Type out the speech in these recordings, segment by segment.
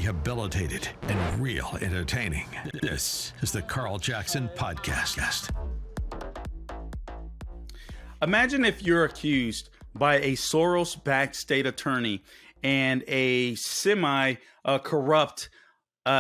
rehabilitated, and real entertaining. This is the Carl Jackson Podcast. Imagine if you're accused by a Soros-backed state attorney and a semi-corrupt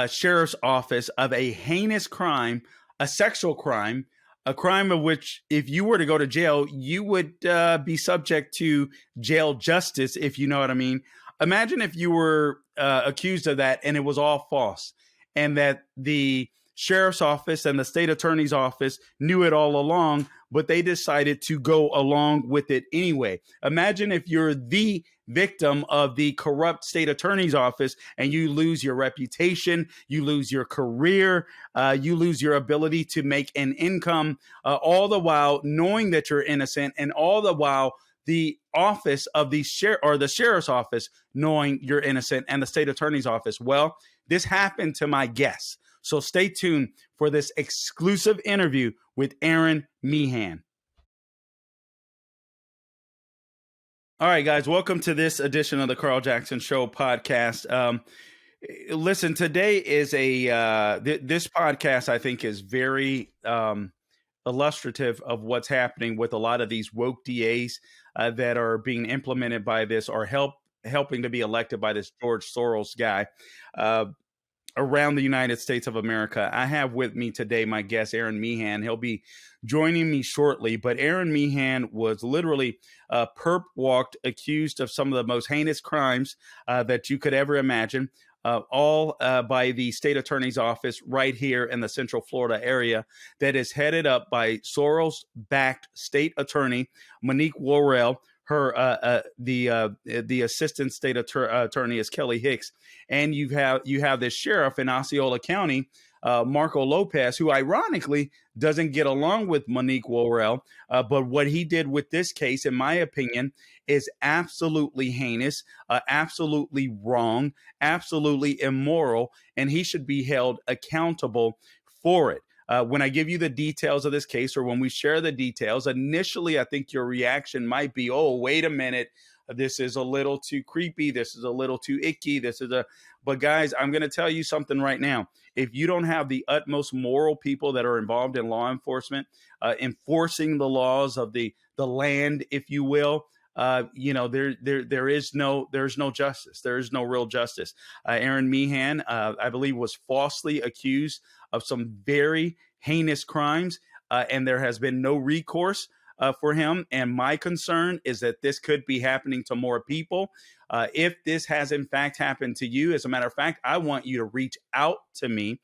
sheriff's office of a heinous crime, a sexual crime, a crime of which, if you were to go to jail, you would be subject to jail justice, if you know what I mean. Imagine if you were accused of that and it was all false, and that the sheriff's office and the state attorney's office knew it all along, but they decided to go along with it anyway. Imagine if you're the victim of the corrupt state attorney's office and you lose your reputation, you lose your career, you lose your ability to make an income, all the while knowing that you're innocent, and all the while the office of the sheriff's office knowing you're innocent, and the state attorney's office. Well, this happened to my guest. So stay tuned for this exclusive interview with Aaron Meehan. All right, guys, welcome to this edition of the Carl Jackson Show podcast. Listen, today is this podcast, I think, is very illustrative of what's happening with a lot of these woke DAs that are being implemented by this, or helping to be elected by this George Soros guy around the United States of America. I have with me today my guest, Aaron Meehan. He'll be joining me shortly, but Aaron Meehan was literally perp walked, accused of some of the most heinous crimes that you could ever imagine, all by the state attorney's office right here in the Central Florida area, that is headed up by Soros-backed state attorney Monique Worrell. Her the assistant state attorney is Kelly Hicks, and you have this sheriff in Osceola County, Marco Lopez, who ironically doesn't get along with Monique Worrell. But what he did with this case, in my opinion, is absolutely heinous, absolutely wrong, absolutely immoral, and he should be held accountable for it. When I give you the details of this case, or when we share the details, initially, I think your reaction might be, oh, wait a minute, this is a little too creepy. This is a little too icky. But guys, I'm going to tell you something right now. If you don't have the utmost moral people that are involved in law enforcement, enforcing the laws of the land, if you will, there's no justice. There is no real justice. Aaron Meehan, I believe, was falsely accused of some very heinous crimes, and there has been no recourse for him. And my concern is that this could be happening to more people. If this has in fact happened to you, as a matter of fact, I want you to reach out to me.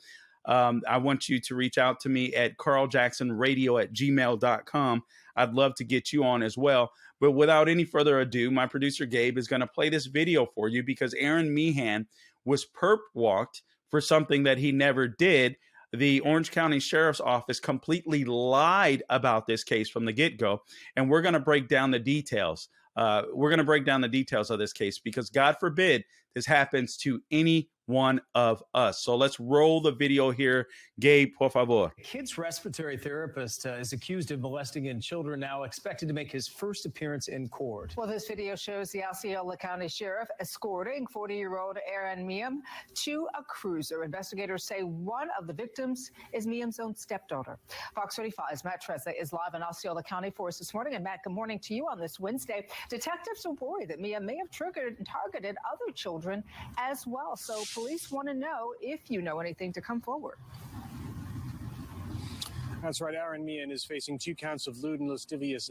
I want you to reach out to me at carljacksonradio@gmail.com. I'd love to get you on as well. But without any further ado, my producer Gabe is going to play this video for you, because Aaron Meehan was perp walked for something that he never did. The Orange County Sheriff's Office completely lied about this case from the get-go, and we're going to break down the details. We're going to break down the details of this case, because God forbid this happens to any one of us. So let's roll the video here. Gabe, por favor. A kid's respiratory therapist is accused of molesting in children, now expected to make his first appearance in court. Well, this video shows the Osceola County Sheriff escorting 40-year-old Aaron Meehan to a cruiser. Investigators say one of the victims is Meehan's own stepdaughter. Fox 35's Matt Trezza is live in Osceola County for us this morning. And Matt, good morning to you on this Wednesday. Detectives are worried that Meehan may have triggered and targeted other children as well. So police want to know if you know anything to come forward. That's right. Aaron Meehan is facing 2 counts of lewd and lascivious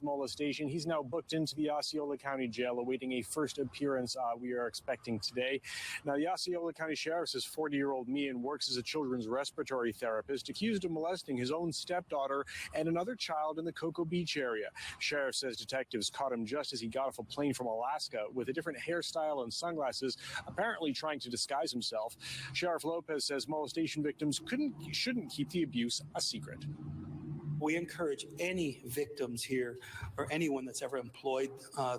molestation. He's now booked into the Osceola County Jail, awaiting a first appearance we are expecting today. Now, the Osceola County Sheriff says 40-year-old Meehan works as a children's respiratory therapist, accused of molesting his own stepdaughter and another child in the Cocoa Beach area. Sheriff says detectives caught him just as he got off a plane from Alaska with a different hairstyle and sunglasses, apparently trying to disguise himself. Sheriff Lopez says molestation victims shouldn't keep the abuse a secret. We encourage any victims here, or anyone that's ever employed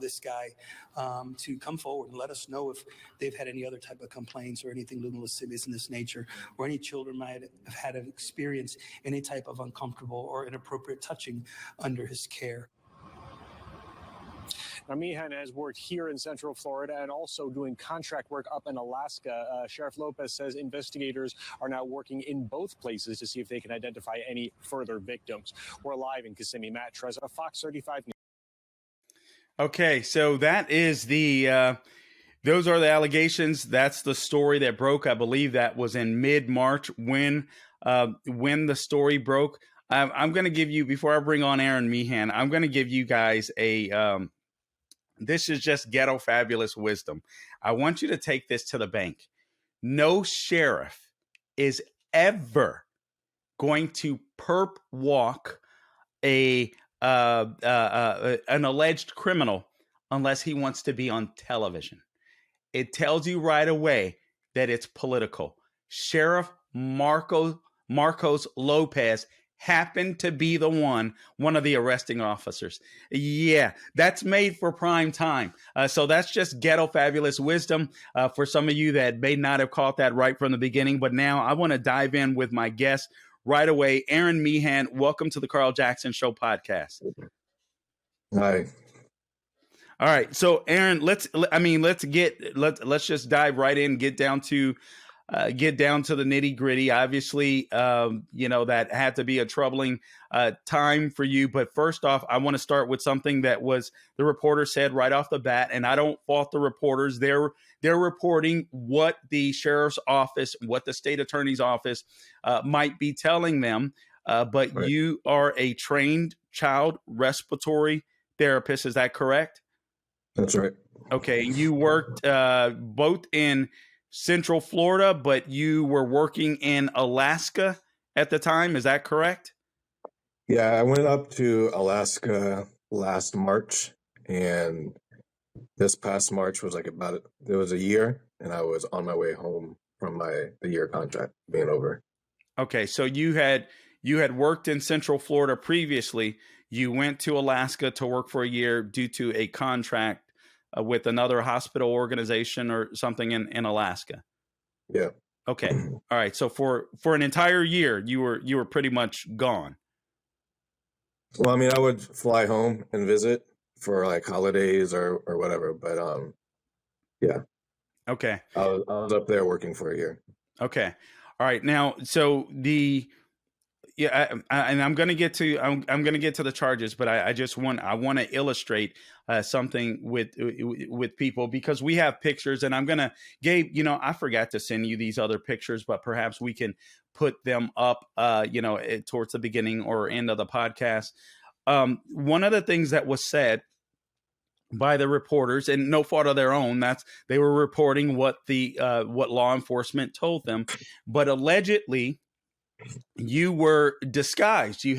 this guy, to come forward and let us know if they've had any other type of complaints or anything lewd and lascivious in this nature, or any children might have had an experience any type of uncomfortable or inappropriate touching under his care. Now, Meehan has worked here in Central Florida and also doing contract work up in Alaska. Sheriff Lopez says investigators are now working in both places to see if they can identify any further victims. We're live in Kissimmee. Matt Trezor, Fox 35 News. Okay, so that is the those are the allegations. That's the story that broke. I believe that was in mid-March when the story broke. I'm going to give you, before I bring on Aaron Meehan, I'm going to give you guys this is just ghetto fabulous wisdom. I want you to take this to the bank. No sheriff is ever going to perp walk an alleged criminal unless he wants to be on television. It tells you right away that it's political. Sheriff Marcos Lopez happened to be one of the arresting officers. Yeah, that's made for prime time. So that's just ghetto fabulous wisdom for some of you that may not have caught that right from the beginning. But now I want to dive in with my guest right away. Aaron Meehan, welcome to the Carl Jackson Show podcast. Hi. All right, so Aaron, let's just dive right in, get down to the nitty gritty. Obviously, that had to be a troubling time for you. But first off, I want to start with something that was the reporter said right off the bat, and I don't fault the reporters. They're reporting what the sheriff's office, what the state attorney's office might be telling them. But right. You are a trained child respiratory therapist. Is that correct? That's right. Okay. You worked both in Central Florida, but you were working in Alaska at the time. Is that correct? Yeah, I went up to Alaska last March, and this past March was it was a year, and I was on my way home from the year contract being over. Okay. So you had worked in Central Florida previously. You went to Alaska to work for a year due to a contract with another hospital organization or something in Alaska. Yeah. Okay. All right. So for an entire year, you were pretty much gone. Well, I mean, I would fly home and visit for holidays or whatever, but yeah. Okay. I was up there working for a year. Okay. All right. Now, so and I'm going to get to the charges, but I want to illustrate something with people, because we have pictures, and I'm going to, Gabe, I forgot to send you these other pictures, but perhaps we can put them up, towards the beginning or end of the podcast. One of the things that was said by the reporters, and no fault of their own, they were reporting what law enforcement told them, but allegedly, you were disguised. You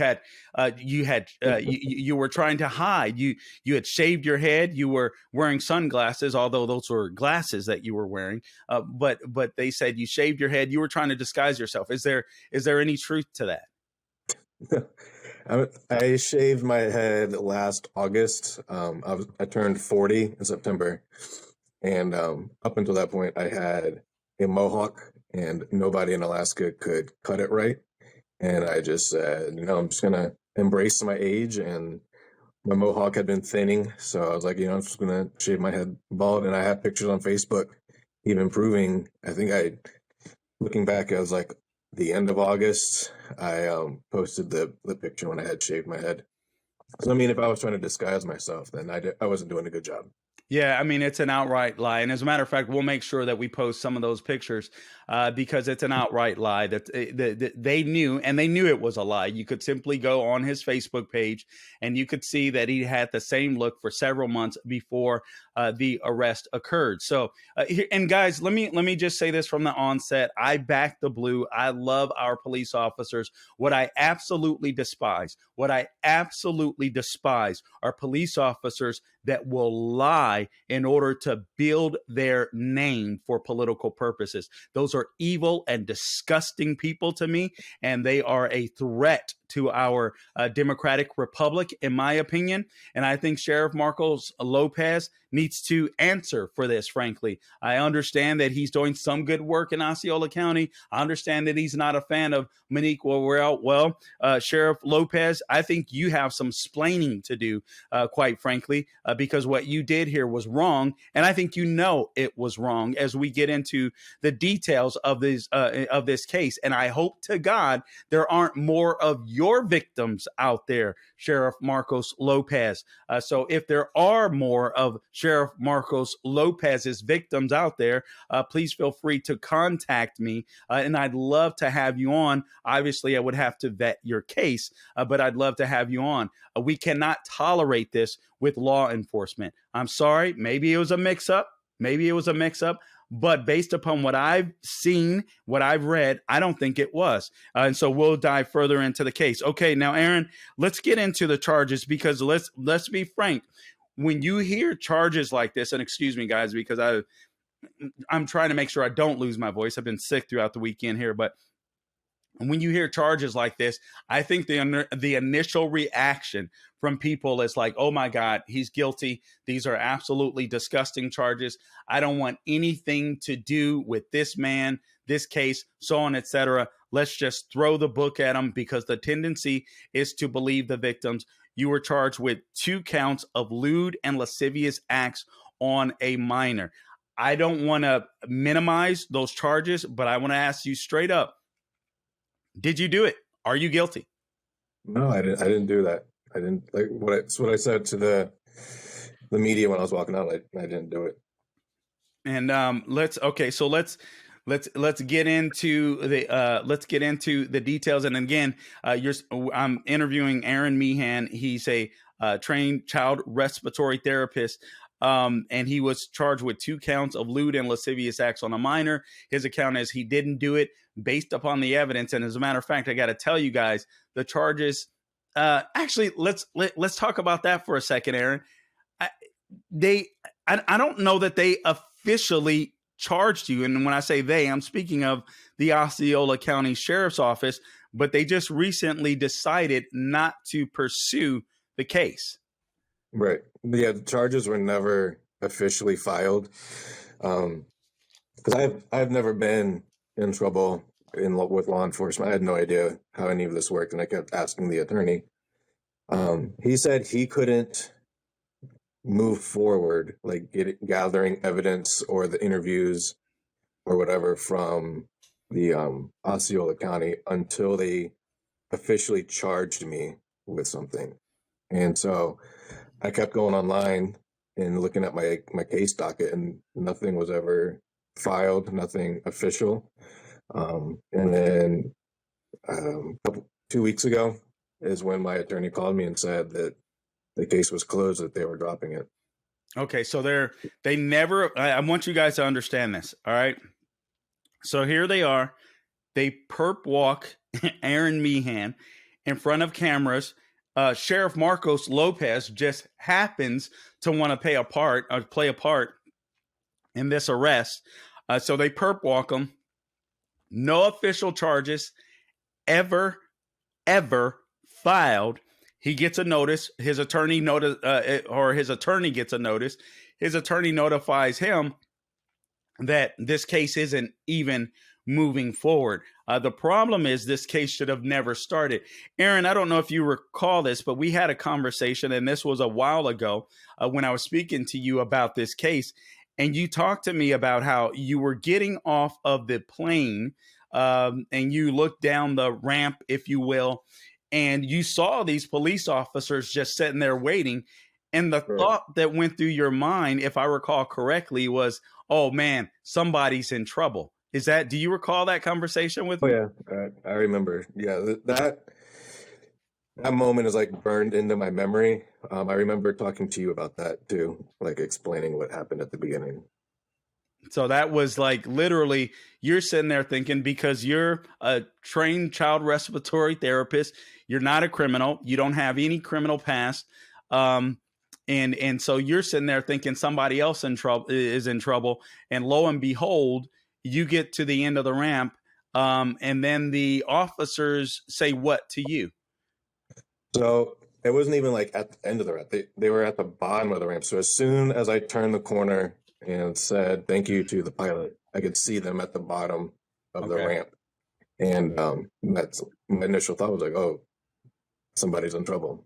were trying to hide. You had shaved your head. You were wearing sunglasses, although those were glasses that you were wearing. But they said you shaved your head. You were trying to disguise yourself. Is there any truth to that? I shaved my head last August. I turned 40 in September, and up until that point, I had a mohawk, and nobody in Alaska could cut it right. And I just said, I'm just going to embrace my age, and my mohawk had been thinning. So I was like, I'm just going to shave my head bald. And I have pictures on Facebook even proving, looking back, I was like the end of August, I posted the picture when I had shaved my head. So, I mean, if I was trying to disguise myself, then I wasn't doing a good job. Yeah, I mean, it's an outright lie. And as a matter of fact, we'll make sure that we post some of those pictures because it's an outright lie that they knew, and they knew it was a lie. You could simply go on his Facebook page and you could see that he had the same look for several months before the arrest occurred. So, and guys, let me just say this from the onset. I back the blue. I love our police officers. What I absolutely despise are police officers that will lie in order to build their name for political purposes. Those are evil and disgusting people to me, and they are a threat to our democratic republic, in my opinion. And I think Sheriff Marcos Lopez needs to answer for this, frankly. I understand that he's doing some good work in Osceola County. I understand that he's not a fan of Monique Worrell. Well, Sheriff Lopez, I think you have some splaining to do, quite frankly, because what you did here was wrong. And I think you know it was wrong as we get into the details of this case. And I hope to God there aren't more of your victims out there, Sheriff Marcos Lopez. So if there are more of Sheriff Marcos Lopez's victims out there, please feel free to contact me. And I'd love to have you on. Obviously, I would have to vet your case, but I'd love to have you on. We cannot tolerate this with law enforcement. I'm sorry. Maybe it was a mix-up. But based upon what I've seen, what I've read, I don't think it was. And so we'll dive further into the case. Okay, now, Aaron, let's get into the charges, because let's be frank. When you hear charges like this, and excuse me, guys, because I'm trying to make sure I don't lose my voice. I've been sick throughout the weekend here, but when you hear charges like this, I think the initial reaction from people is like, oh my God, he's guilty. These are absolutely disgusting charges. I don't want anything to do with this man, this case, so on, etc. Let's just throw the book at him, because the tendency is to believe the victims. You were charged with 2 counts of lewd and lascivious acts on a minor. I don't want to minimize those charges, but I want to ask you straight up. Did you do it? Are you guilty? No, I didn't do that. I didn't, like what I said to the media when I was walking out. I didn't do it. And let's get into the details. And again, I'm interviewing Aaron Meehan. He's a trained child respiratory therapist. And he was charged with 2 counts of lewd and lascivious acts on a minor. His account is he didn't do it based upon the evidence. And as a matter of fact, I got to tell you guys, the charges. Actually, let's talk about that for a second, Aaron. I don't know that they officially charged you. And when I say they, I'm speaking of the Osceola County Sheriff's Office, but they just recently decided not to pursue the case. Right. Yeah, the charges were never officially filed. Because I've never been in trouble with law enforcement. I had no idea how any of this worked, and I kept asking the attorney. He said he couldn't move forward, like gathering evidence or the interviews or whatever from the Osceola County until they officially charged me with something. And so I kept going online and looking at my case docket, and nothing was ever filed, nothing official. And then 2 weeks ago is when my attorney called me and said that the case was closed, that they were dropping it. Okay, so they never. I want you guys to understand this. All right. So here they are. They perp walk Aaron Meehan in front of cameras. Sheriff Marcos Lopez just happens to want to play a part in this arrest. So they perp walk him. No official charges ever filed. He gets a notice. His attorney his attorney gets a notice. His attorney notifies him that this case isn't even moving forward. The problem is this case should have never started. Aaron, I don't know if you recall this, but we had a conversation, and this was a while ago when I was speaking to you about this case. And you talked to me about how you were getting off of the plane and you looked down the ramp, if you will, and you saw these police officers just sitting there waiting. And the thought that went through your mind, if I recall correctly, was, oh, man, somebody's in trouble. Do you recall that conversation with me? Oh, yeah, I remember. Yeah, that moment is like burned into my memory. I remember talking to you about that too, like explaining what happened at the beginning. So that was like literally you're sitting there thinking, because you're a trained child respiratory therapist, you're not a criminal, you don't have any criminal past. And so you're sitting there thinking somebody else is in trouble. And lo and behold, you get to the end of the ramp. And then the officers say what to you? So it wasn't even like at the end of the ramp. They were at the bottom of the ramp. So as soon as I turned the corner and said thank you to the pilot, I could see them at the bottom of the ramp. And that's my initial thought was like, oh, somebody's in trouble.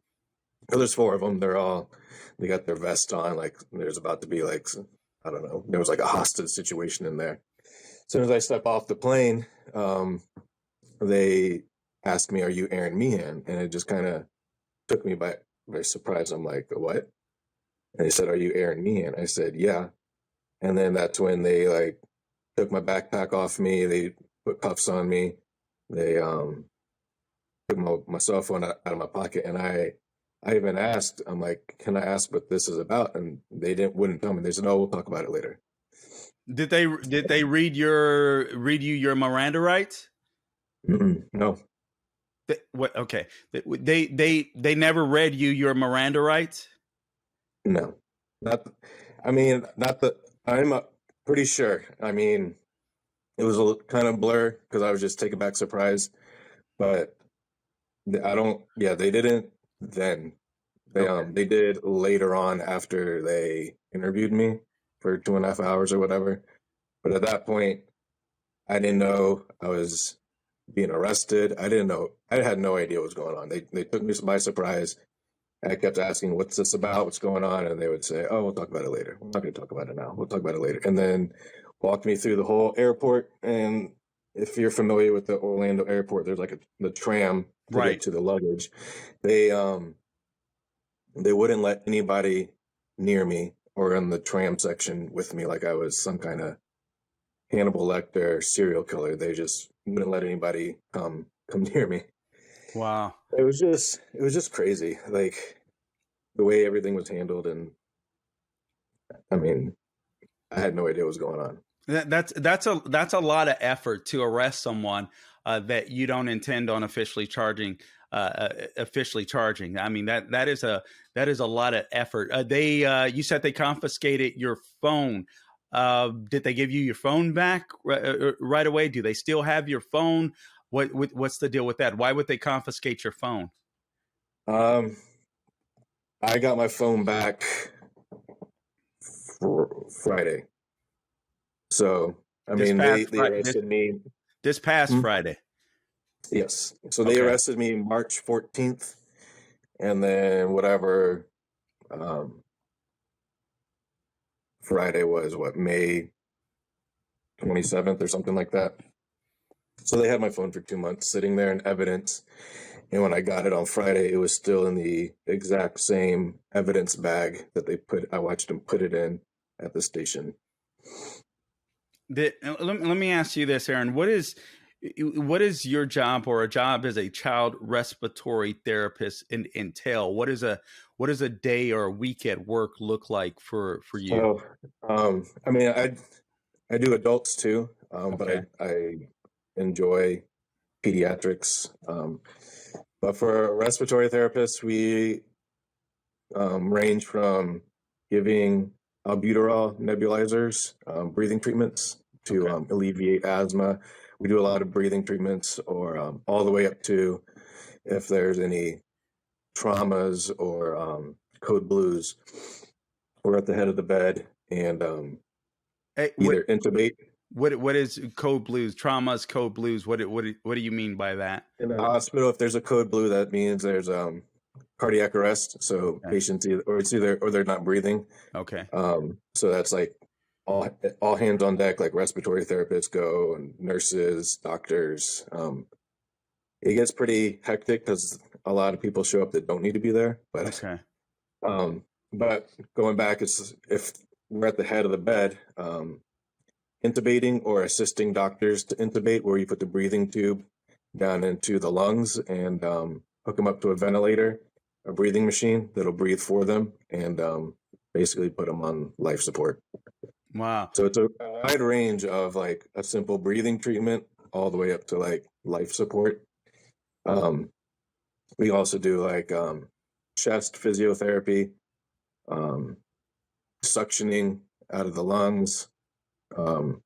So there's 4 of them. They got their vests on. Like there's about to be like, I don't know, there was like a hostage situation in there. As soon as I step off the plane, they asked me, are you Aaron Meehan? And it just kind of took me by surprise. I'm like, what? And they said, are you Aaron Meehan? I said, yeah. And then that's when they like took my backpack off me. They put cuffs on me. They took my cell phone out of my pocket. And I even asked, I'm like, can I ask what this is about? And they wouldn't tell me. They said, oh, we'll talk about it later. Did they read you your Miranda rights? No. What? Okay. They never read you your Miranda rights? No. I'm pretty sure. I mean, it was a kind of blur because I was just taken back surprise, but they didn't then. They did later on after they interviewed me for 2.5 hours or whatever. But at that point, I didn't know I was being arrested. I didn't know. I had no idea what was going on. They took me by surprise. I kept asking, what's this about? What's going on? And they would say, oh, we'll talk about it later. We're not going to talk about it now. We'll talk about it later. And then walked me through the whole airport. And if you're familiar with the Orlando airport, there's like the tram to get to the luggage. They wouldn't let anybody near me or in the tram section with me like I was some kind of Hannibal Lecter serial killer. They just wouldn't let anybody come near me. Wow. It was just crazy, like the way everything was handled. And I mean, I had no idea what was going on. That's a lot of effort to arrest someone that you don't intend on officially charging. I mean, that is a lot of effort. You said they confiscated your phone. Did they give you your phone back right away? Do they still have your phone? What's the deal with that? Why would they confiscate your phone? I got my phone back Friday. So, I mean, they arrested me. This past Friday. Yes. So they arrested me March 14th. And then whatever Friday was, May 27th or something like that. So they had my phone for 2 months sitting there in evidence. And when I got it on Friday, it was still in the exact same evidence bag that I watched them put it in at the station. Let me ask you this, Aaron. What is your job or a job as a child respiratory therapist entail? What is a day or a week at work look like for you? So, I mean, I do adults too, but I enjoy pediatrics. But for respiratory therapists, we range from giving albuterol nebulizers, breathing treatments to alleviate asthma. We do a lot of breathing treatments, or all the way up to if there's any traumas or code blues. We're at the head of the bed and either intubate. What is code blues? Traumas, code blues. What do you mean by that? In the hospital, if there's a code blue, that means there's cardiac arrest. So patients either they're not breathing. Okay. So that's like all hands on deck, like respiratory therapists go and nurses, doctors. It gets pretty hectic because a lot of people show up that don't need to be there. But but going back, it's if we're at the head of the bed, intubating or assisting doctors to intubate, where you put the breathing tube down into the lungs and hook them up to a ventilator, a breathing machine that'll breathe for them, and basically put them on life support. Wow. So it's a wide range of like a simple breathing treatment all the way up to like life support. We also do like chest physiotherapy, suctioning out of the lungs.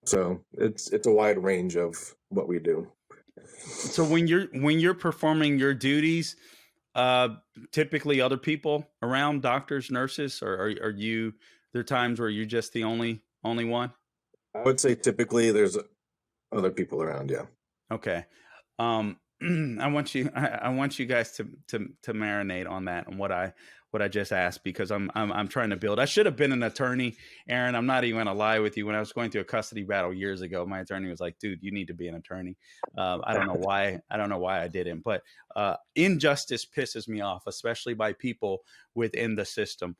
So it's a wide range of what we do. So when you're performing your duties, uh, typically other people around, doctors, nurses, or are you? There are times where you're just the only one. I would say typically there's other people around. Yeah. Okay. I want you guys to marinate on that and what I just asked, because I'm trying to build. I should have been an attorney, Aaron. I'm not even gonna lie with you. When I was going through a custody battle years ago, my attorney was like, "Dude, you need to be an attorney." I don't know why. I don't know why I didn't. But injustice pisses me off, especially by people within the system.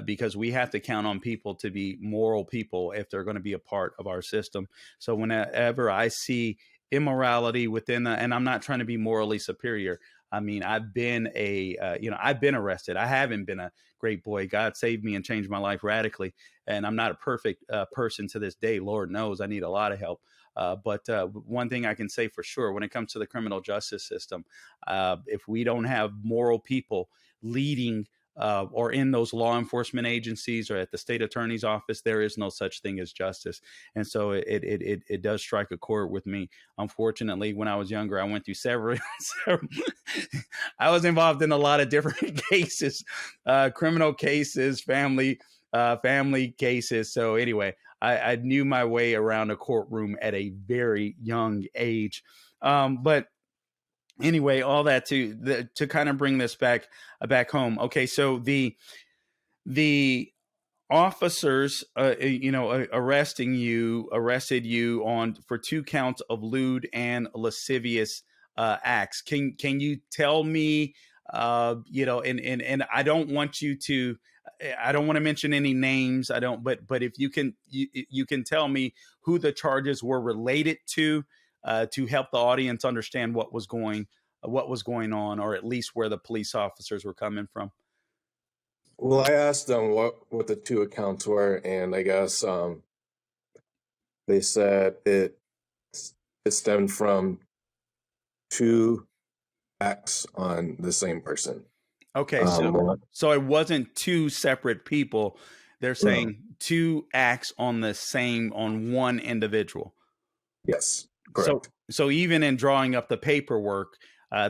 Because we have to count on people to be moral people if they're going to be a part of our system. So whenever I see immorality within and I'm not trying to be morally superior. I mean, I've been I've been arrested. I haven't been a great boy. God saved me and changed my life radically. And I'm not a perfect person to this day. Lord knows I need a lot of help. But one thing I can say for sure, when it comes to the criminal justice system, if we don't have moral people leading or in those law enforcement agencies or at the state attorney's office, there is no such thing as justice. And so it does strike a chord with me. Unfortunately, when I was younger, I went through several I was involved in a lot of different cases, criminal cases, family cases. So anyway, I knew my way around a courtroom at a very young age. But anyway, all that to kind of bring this back home. Okay, so the officers, arrested you on for 2 counts of lewd and lascivious acts. Can you tell me, and I don't want you to. I don't want to mention any names. I don't, but if you can tell me who the charges were related to help the audience understand what was going on, or at least where the police officers were coming from. Well, I asked them what the 2 accounts were, and I guess they said it stemmed from 2 acts on the same person. Okay, so it wasn't 2 separate people. They're saying 2 acts on one individual. Yes, correct. So even in drawing up the paperwork,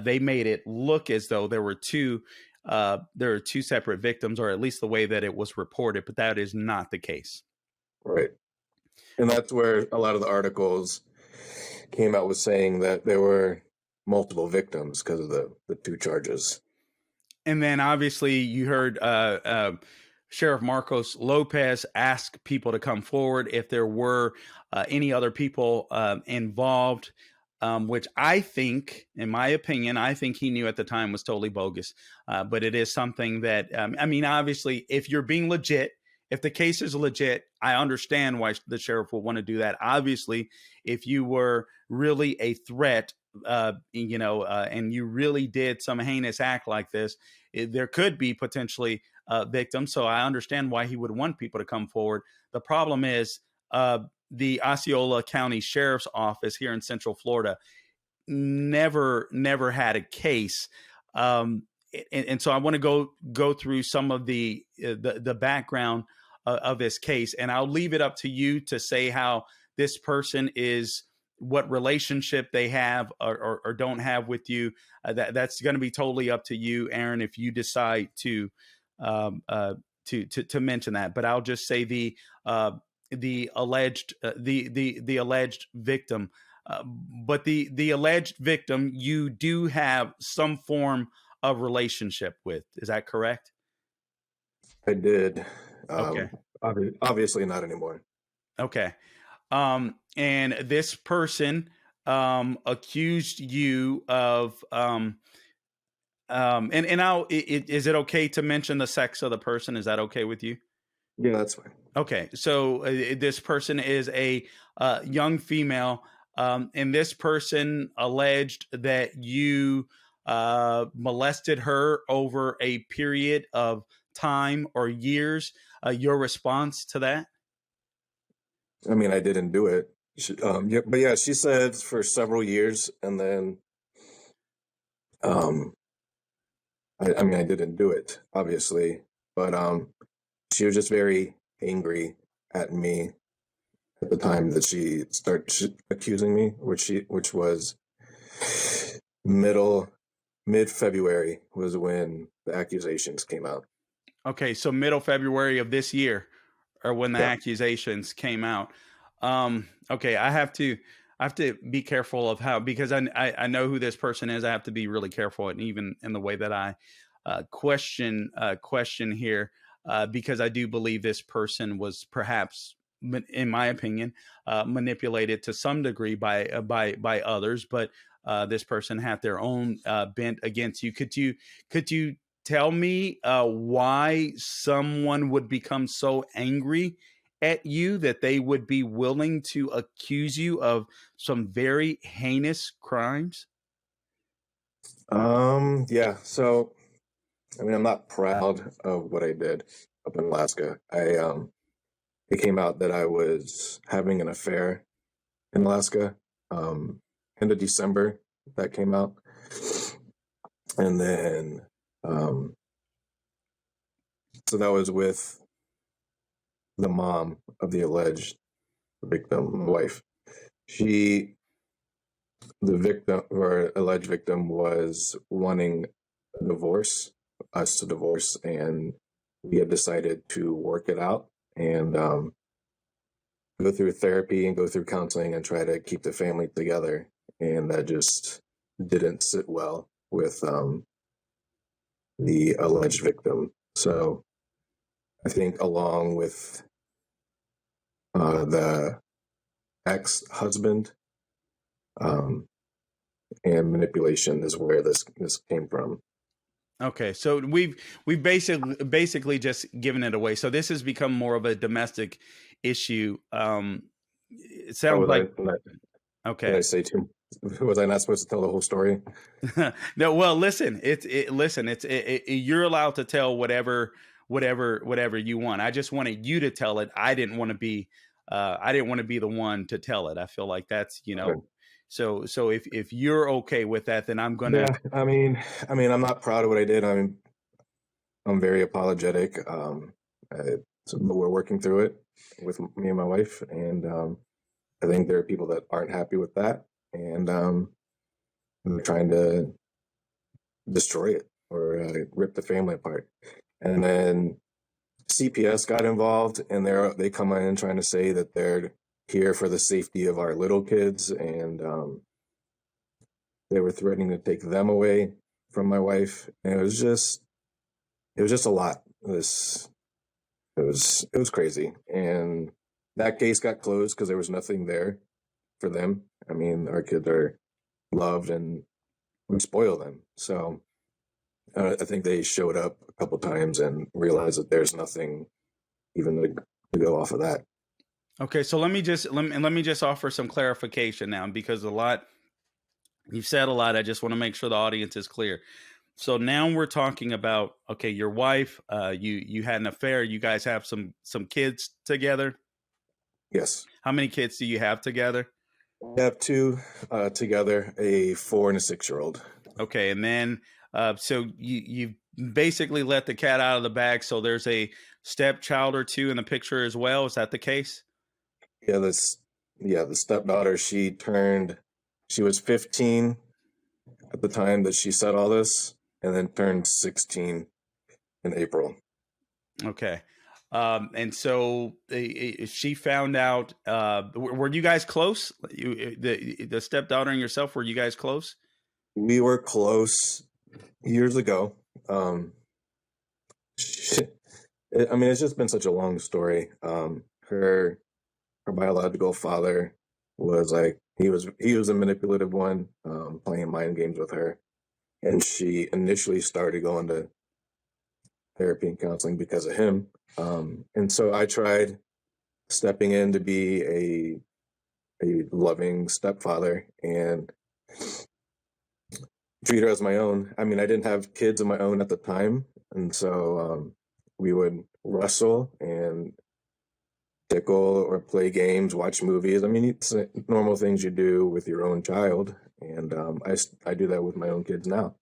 they made it look as though there were 2 separate victims, or at least the way that it was reported, but that is not the case. Right. And that's where a lot of the articles came out with saying that there were multiple victims because of the 2 charges. And then obviously you heard Sheriff Marcos Lopez ask people to come forward if there were any other people involved, which I think, in my opinion, I think he knew at the time was totally bogus. But it is something that, obviously, if you're being legit, if the case is legit, I understand why the sheriff will want to do that. Obviously, if you were really a threat, and you really did some heinous act like this, there could be potentially victims. So I understand why he would want people to come forward. The problem is the Osceola County Sheriff's Office here in Central Florida never had a case. And so I want to go through some of the background of this case, and I'll leave it up to you to say how this person is, what relationship they have or don't have with you. That's going to be totally up to you, Aaron, if you decide to mention that. But I'll just say the alleged victim. But the alleged victim, you do have some form of relationship with. Is that correct? I did. Okay. Obviously not anymore. Okay. And this person accused you of and now is it okay to mention the sex of the person? Is that okay with you? Yeah, that's fine. Okay. So this person is a young female, and this person alleged that you molested her over a period of time or years. Your response to that? I mean, I didn't do it. But yeah, she said for several years, and then, I didn't do it, obviously, but she was just very angry at me at the time that she started accusing me, which was middle mid-February was when the accusations came out. Okay, so middle February of this year, or when the Yeah. accusations came out. Okay, I have to be careful of how, because I know who this person is. I have to be really careful, and even in the way that I question here, because I do believe this person was perhaps, in my opinion, manipulated to some degree by others, but this person had their own bent against you. Could you tell me why someone would become so angry at you that they would be willing to accuse you of some very heinous crimes? Yeah. So, I mean, I'm not proud of what I did up in Alaska. It came out that I was having an affair in Alaska. End of December, that came out. And then, so that was with the mom of the alleged victim, my wife. The victim or alleged victim was wanting a divorce, us to divorce, and we had decided to work it out and go through therapy and go through counseling and try to keep the family together. And that just didn't sit well with the alleged victim. So I think along with the ex-husband and manipulation is where this came from. Okay, so we've basically just given it away. So this has become more of a domestic issue. It sounds like Did I okay. say too? Was I not supposed to tell the whole story? No, well, listen. You're allowed to tell whatever you want. I just wanted you to tell it. I didn't want to be the one to tell it. I feel like that's Okay. So if you're okay with that, then I'm gonna. Yeah, I mean, I'm not proud of what I did. I'm very apologetic. So we're working through it with me and my wife, and I think there are people that aren't happy with that, and they're trying to destroy it or rip the family apart. And then CPS got involved, and they come in trying to say that they're here for the safety of our little kids, and they were threatening to take them away from my wife, and it was just a lot. It was crazy, and that case got closed because there was nothing there for them. I mean, our kids are loved, and we spoil them. So I think they showed up a couple times and realized that there's nothing even to go off of that. Okay, so let me just offer some clarification now, because you've said a lot. I just want to make sure the audience is clear. So now we're talking about, okay, your wife, you had an affair. You guys have some kids together. Yes. How many kids do you have together? We have two together, a 4 and a 6-year-old. Okay, and then so you basically let the cat out of the bag. So there's a stepchild or two in the picture as well. Is that the case? Yeah, the stepdaughter. She was 15 at the time that she said all this, and then turned 16 in April. Okay. And so she found out, were you guys close? The stepdaughter and yourself, were you guys close? We were close years ago. I mean, it's just been such a long story. Her biological father was like, he was a manipulative one, playing mind games with her. And she initially started going to therapy and counseling because of him. And so I tried stepping in to be a loving stepfather and treat her as my own. I mean, I didn't have kids of my own at the time. And so we would wrestle and tickle or play games, watch movies. I mean, it's normal things you do with your own child. And I do that with my own kids now.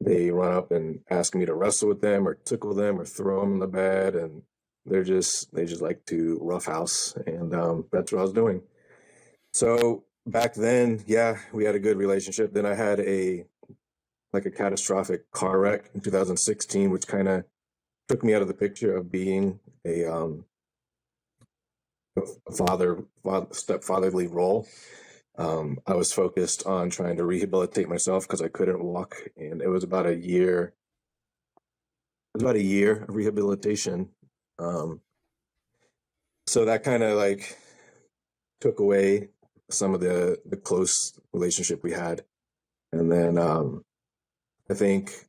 They run up and ask me to wrestle with them or tickle them or throw them in the bed. And they just like to roughhouse. And that's what I was doing. So back then, yeah, we had a good relationship. Then I had a like a catastrophic car wreck in 2016, which kind of took me out of the picture of being a stepfatherly role. I was focused on trying to rehabilitate myself because I couldn't walk, and it was about a year. It was about a year of rehabilitation. So that kind of like took away some of the close relationship we had, and then I think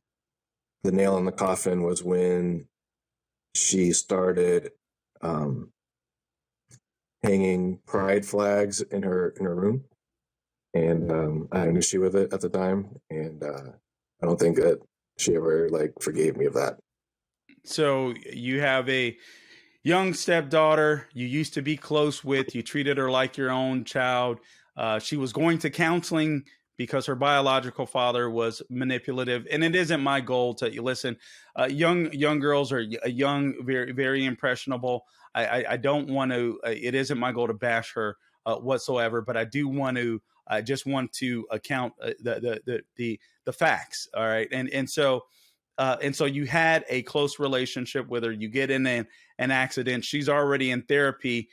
the nail in the coffin was when she started hanging pride flags in her room, and I had an issue with it at the time, and I don't think that she ever like forgave me of that. So you have a young stepdaughter you used to be close with. You treated her like your own child. She was going to counseling because her biological father was manipulative. And it isn't my goal to listen. Young girls are young, very, very impressionable. I don't want to. It isn't my goal to bash her whatsoever. But I do want to. I just want to account the facts. All right, and so. And so you had a close relationship with her. You get in an accident. She's already in therapy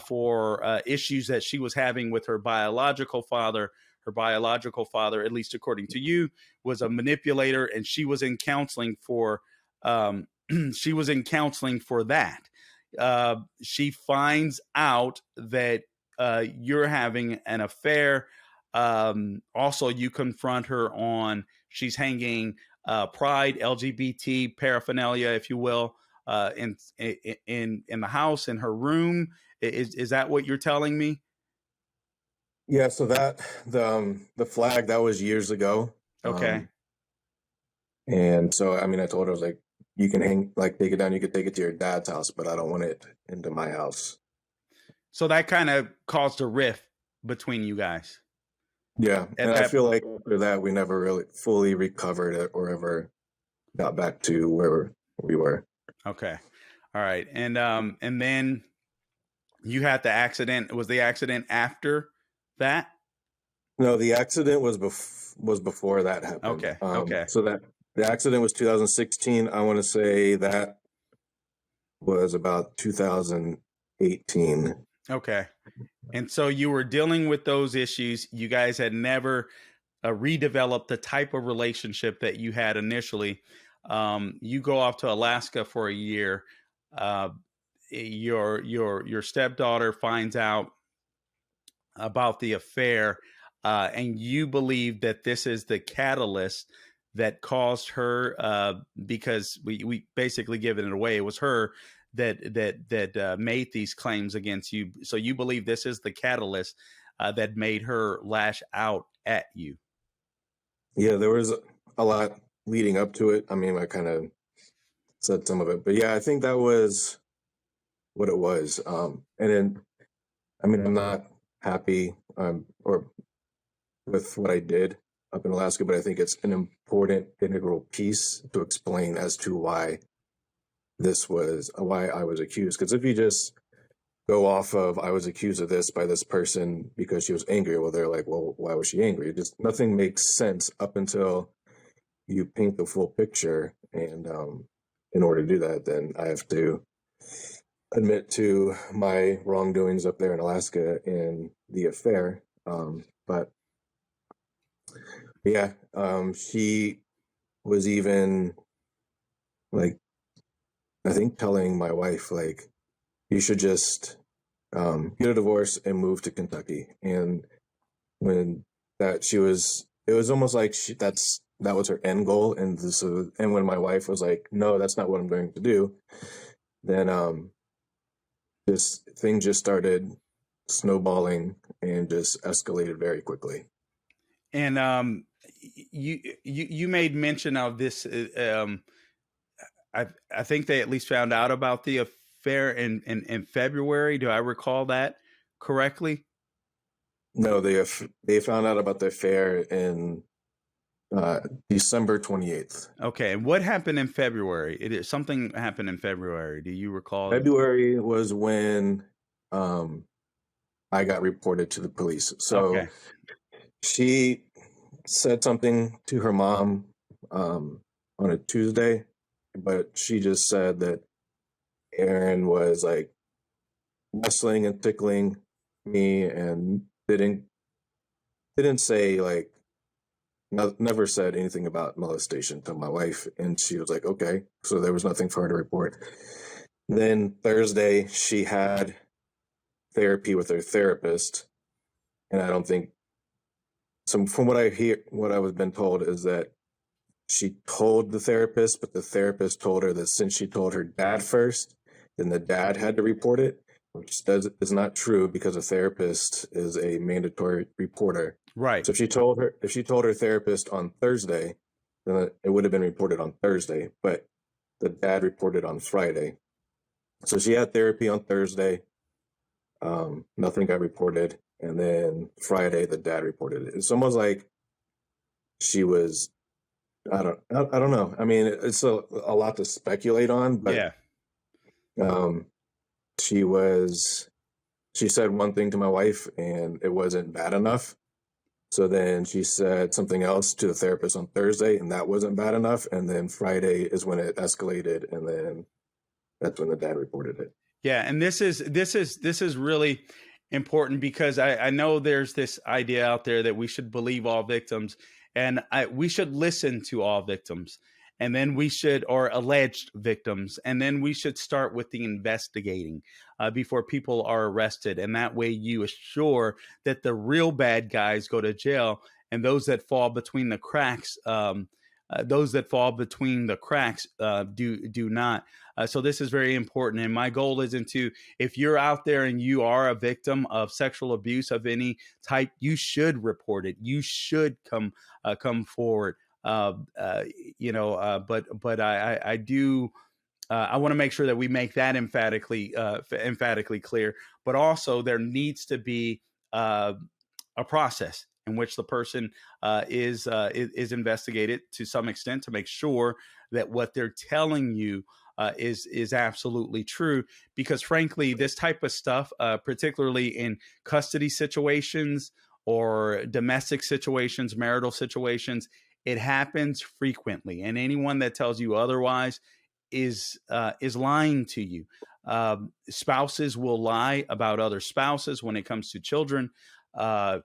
for issues that she was having with her biological father. Her biological father, at least according to you, was a manipulator, and she was in counseling for she was in counseling for that. She finds out that you're having an affair. Also, you confront her on she's hanging pride, LGBT paraphernalia, if you will, in the house, in her room. Is that what you're telling me? Yeah. So that the flag, that was years ago. Okay. And so I mean, I told her, I was like, you can take it down. You could take it to your dad's house, but I don't want it into my house. So that kind of caused a rift between you guys. Yeah, and I feel like after that, we never really fully recovered it or ever got back to where we were. Okay, all right, and then you had the accident. Was the accident after that? No, the accident was before that happened. Okay, okay. So that the accident was 2016. I want to say that was about 2018. Okay. And so you were dealing with those issues. You guys had never redeveloped the type of relationship that you had initially. You go off to Alaska for a year. Your stepdaughter finds out about the affair, and you believe that this is the catalyst that caused her, because we basically given it away. It was her that made these claims against you. So you believe this is the catalyst that made her lash out at you. Yeah, there was a lot leading up to it. I mean, I kind of said some of it, but yeah, I think that was what it was. And then, I mean, I'm not happy or with what I did up in Alaska, but I think it's an important integral piece to explain as to why I was accused. Because if you just go off of I was accused of this by this person because she was angry, well, they're like, well, why was she angry? Just nothing makes sense up until you paint the full picture. And in order to do that, then I have to admit to my wrongdoings up there in Alaska in the affair. But yeah, she was even like, I think telling my wife, like, you should just get a divorce and move to Kentucky. And when it was almost like that was her end goal. And and when my wife was like, no, that's not what I'm going to do, then this thing just started snowballing and just escalated very quickly. And you made mention of this. I think they at least found out about the affair in February. Do I recall that correctly? No, they found out about the affair in December 28th. Okay, and what happened in February? Something happened in February. Do you recall? February was when I got reported to the police. So okay. she said something to her mom on a Tuesday, but she just said that Aaron was like wrestling and tickling me and didn't say like never said anything about molestation to my wife. And she was like, okay, so there was nothing for her to report. Then Thursday she had therapy with her therapist, and I don't think from what I hear, what I was been told is that she told the therapist, but the therapist told her that since she told her dad first, then the dad had to report it, which is not true because a therapist is a mandatory reporter. Right. So if she told her therapist on Thursday, then it would have been reported on Thursday, but the dad reported on Friday. So she had therapy on Thursday. Nothing got reported. And then Friday, the dad reported it. It's almost like she was, I don't know. I mean, it's a lot to speculate on, but yeah. She said one thing to my wife and it wasn't bad enough. So then she said something else to the therapist on Thursday and that wasn't bad enough. And then Friday is when it escalated. And then that's when the dad reported it. Yeah. And this is really important because I know there's this idea out there that we should believe all victims, and we should listen to all victims, and then or alleged victims, and then we should start with the investigating before people are arrested. And that way you assure that the real bad guys go to jail, and those that fall between the cracks, do not. So this is very important. And my goal isn't to, if you're out there and you are a victim of sexual abuse of any type, you should report it. You should come forward. But I do. I want to make sure that we make that emphatically clear. But also, there needs to be a process in which the person is investigated to some extent to make sure that what they're telling you is absolutely true. Because frankly, this type of stuff, particularly in custody situations or domestic situations, marital situations, it happens frequently. And anyone that tells you otherwise is lying to you. Spouses will lie about other spouses when it comes to children.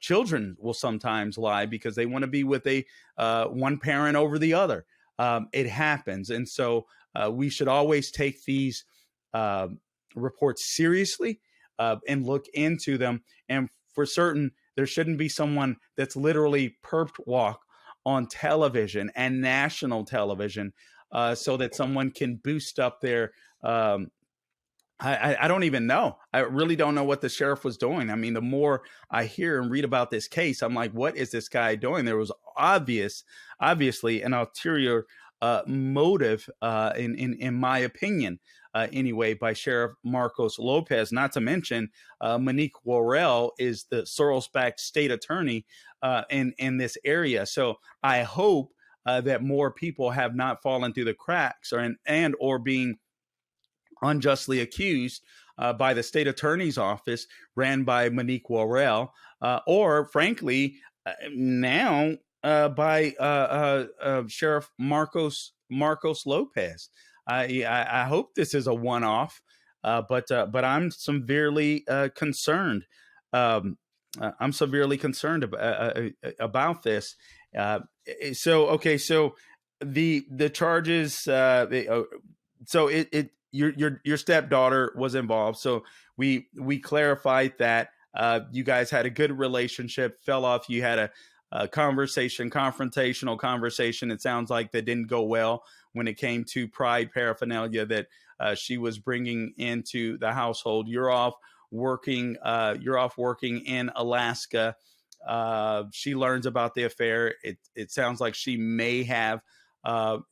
Children will sometimes lie because they want to be with one parent over the other. It happens. And so we should always take these reports seriously and look into them. And for certain, there shouldn't be someone that's literally perped walk on television and national television so that someone can boost up their I don't even know. I really don't know what the sheriff was doing. I mean, the more I hear and read about this case, I'm like, what is this guy doing? There was obviously an ulterior motive, in my opinion, anyway, by Sheriff Marcos Lopez. Not to mention, Monique Worrell is the Soros-Backed state attorney in this area. So I hope that more people have not fallen through the cracks or being unjustly accused by the state attorney's office ran by Monique Worrell, or frankly, now by Sheriff Marcos Lopez. I hope this is a one-off, but I'm severely concerned. I'm severely concerned about this. So the charges. Your stepdaughter was involved. So we clarified that you guys had a good relationship, fell off. You had a confrontational conversation. It sounds like that didn't go well when it came to pride paraphernalia that she was bringing into the household. You're off working in Alaska. She learns about the affair. It sounds like she may have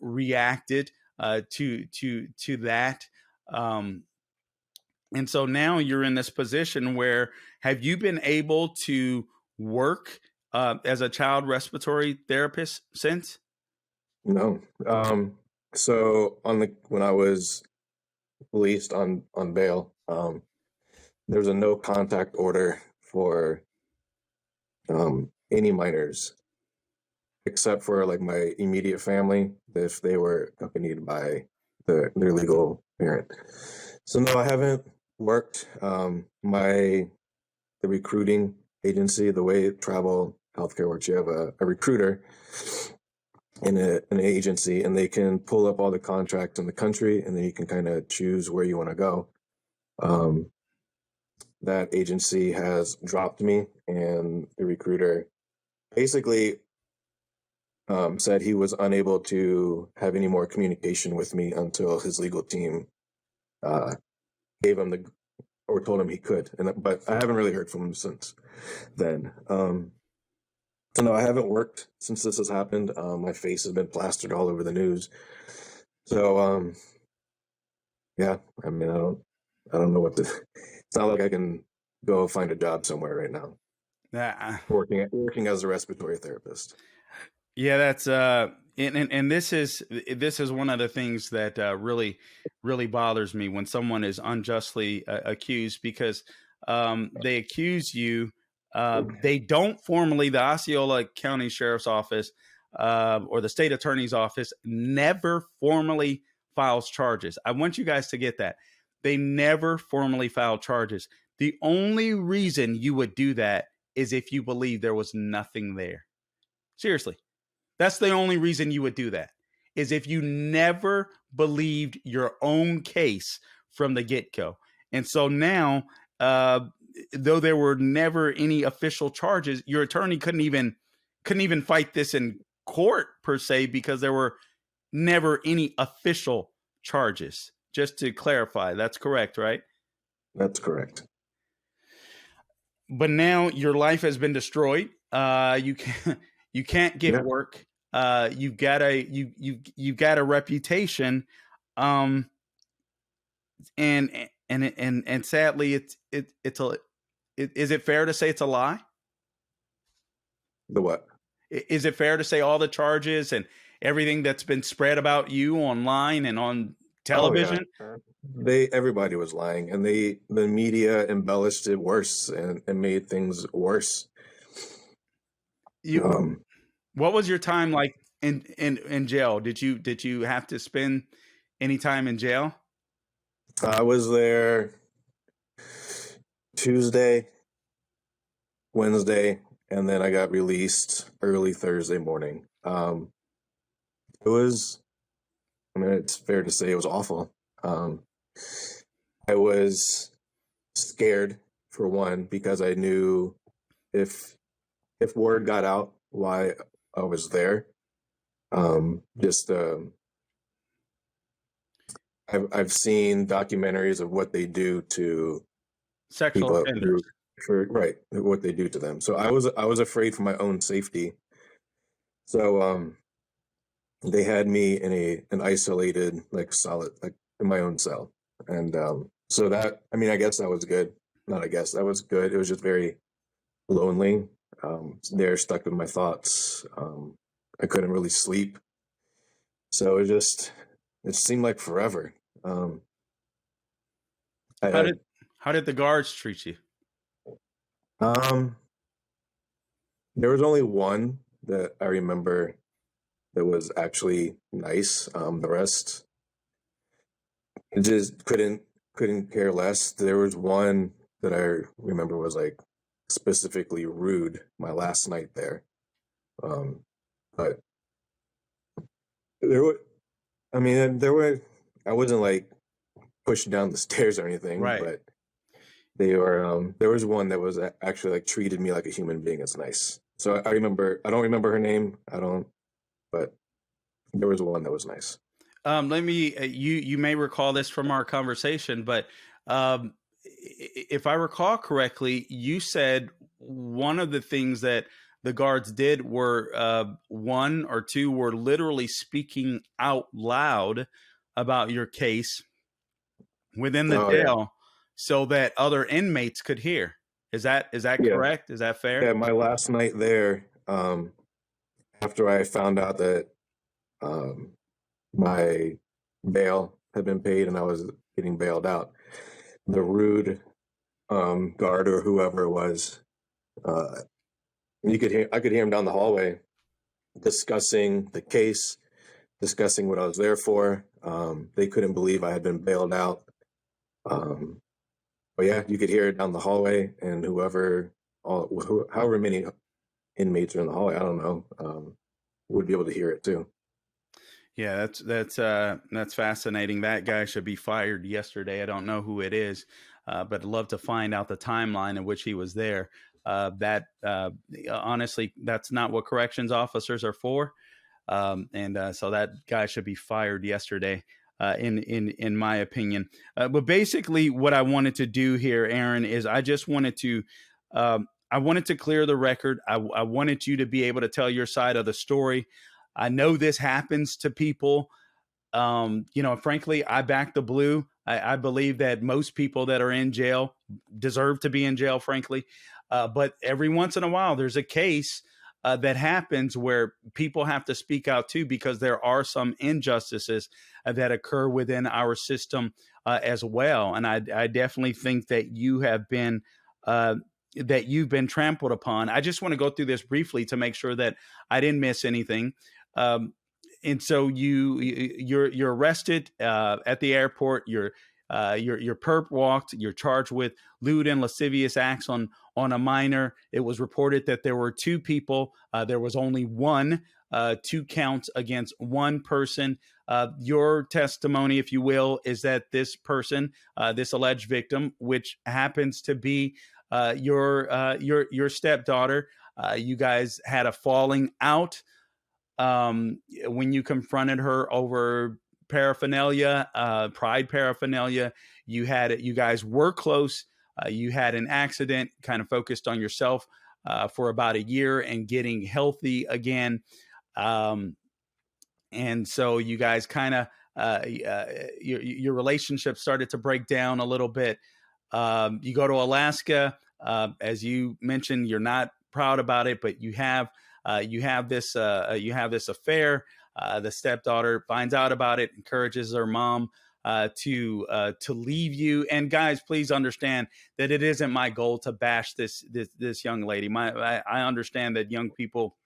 reacted to that. And so now you're in this position where, have you been able to work as a child respiratory therapist since? No. So when I was released on bail, there was a no contact order for any minors. except for like my immediate family if they were accompanied by their legal parent. So no, I haven't worked. The recruiting agency, the way travel healthcare works, you have a recruiter in an agency, and they can pull up all the contracts in the country, and then you can kind of choose where you want to go. That agency has dropped me, and the recruiter basically said he was unable to have any more communication with me until his legal team gave him or told him he could. But I haven't really heard from him since then. So no, I haven't worked since this has happened. My face has been plastered all over the news. So yeah, I mean, I don't know what to. It's not like I can go find a job somewhere right now. Working as a respiratory therapist. Yeah, that's and this is one of the things that really bothers me when someone is unjustly accused, because they accuse you. They don't formally, the Osceola County Sheriff's Office or the state attorney's office never formally files charges. I want you guys to get that. They never formally file charges. The only reason you would do that is if you believe there was nothing there. Seriously. That's the only reason you would do that, is if you never believed your own case from the get-go. And so now, though there were never any official charges, your attorney couldn't even fight this in court per se, because there were never any official charges. Just to clarify, that's correct, right? That's correct. But now your life has been destroyed. You can't get work. You've got a reputation, and sadly, is it fair to say it's a lie? The what? Is it fair to say all the charges and everything that's been spread about you online and on television? Oh, yeah. Everybody was lying, and the media embellished it worse and made things worse. What was your time like in jail? Did you have to spend any time in jail? I was there Tuesday, Wednesday, and then I got released early Thursday morning. It's fair to say it was awful. I was scared, for one, because I knew if word got out why I was there, I've seen documentaries of what they do to sexual offenders, what they do to them. So I was afraid for my own safety. So they had me in an isolated, solid, in my own cell, and so that, I guess that was good. That was good. It was just very lonely. There, stuck with my thoughts. I couldn't really sleep, so it seemed like forever. How did the guards treat you? There was only one that I remember that was actually nice. The rest, it just couldn't care less. There was one that I remember was specifically rude my last night there. But I wasn't pushed down the stairs or anything, right? But they were, there was one that was actually treated me like a human being. It's nice. So I don't remember her name. But there was one that was nice. You may recall this from our conversation, but if I recall correctly, you said one of the things that the guards did were one or two were literally speaking out loud about your case within the jail, so that other inmates could hear. Is that correct? Is that fair? Yeah, my last night there, after I found out that my bail had been paid and I was getting bailed out, the rude guard or whoever it was, I could hear him down the hallway discussing the case, discussing what I was there for. They couldn't believe I had been bailed out. But yeah, you could hear it down the hallway, and however many inmates are in the hallway, I don't know, would be able to hear it too. Yeah, that's fascinating. That guy should be fired yesterday. I don't know who it is, but I'd love to find out the timeline in which he was there. Honestly, that's not what corrections officers are for. So that guy should be fired yesterday, in my opinion. But basically, what I wanted to do here, Aaron, is I just wanted to clear the record. I wanted you to be able to tell your side of the story. I know this happens to people. Frankly, I back the blue. I believe that most people that are in jail deserve to be in jail, frankly. But every once in a while, there's a case that happens where people have to speak out too, because there are some injustices that occur within our system as well. And I definitely think that you've been trampled upon. I just want to go through this briefly to make sure that I didn't miss anything. And so you're arrested at the airport. You're perp walked. You're charged with lewd and lascivious acts on a minor. It was reported that there were two people. There was only one, 2 counts against one person. Your testimony, if you will, is that this person, this alleged victim, which happens to be your stepdaughter, you guys had a falling out when you confronted her over paraphernalia, pride paraphernalia. You guys were close. You had an accident, kind of focused on yourself for about a year and getting healthy again. And so you guys kind of, your relationship started to break down a little bit. You go to Alaska, as you mentioned, you're not proud about it, but you have this affair. The stepdaughter finds out about it, encourages her mom to leave you. And guys, please understand that it isn't my goal to bash this young lady. I understand that young people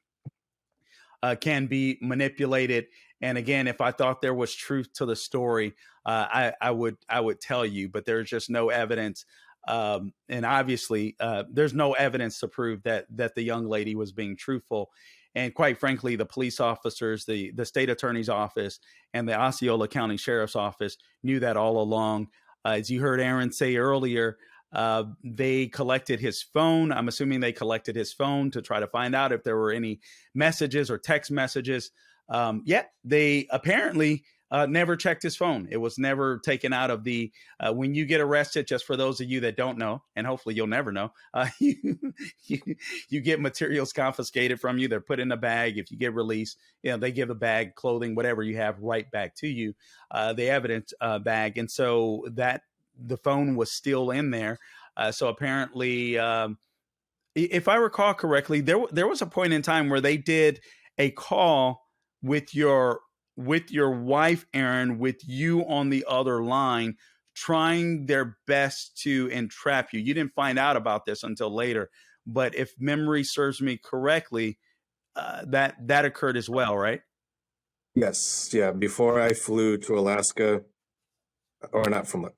can be manipulated. And again, if I thought there was truth to the story, I would tell you, but there's just no evidence. And obviously, there's no evidence to prove that the young lady was being truthful. And quite frankly, the police officers, the state attorney's office, and the Osceola County Sheriff's Office knew that all along. As you heard Aaron say earlier, they collected his phone. I'm assuming they collected his phone to try to find out if there were any messages or text messages. They apparently never checked his phone. It was never taken out of the, when you get arrested, just for those of you that don't know, and hopefully you'll never know, you get materials confiscated from you. They're put in a bag. If you get released, they give a bag, clothing, whatever you have right back to you, the evidence bag. And so that the phone was still in there. So apparently, if I recall correctly, there was a point in time where they did a call with your wife, Aaron, with you on the other line, trying their best to entrap you. You didn't find out about this until later, but if memory serves me correctly, that occurred as well, right? Yes, yeah. Before I flew to Alaska, or not from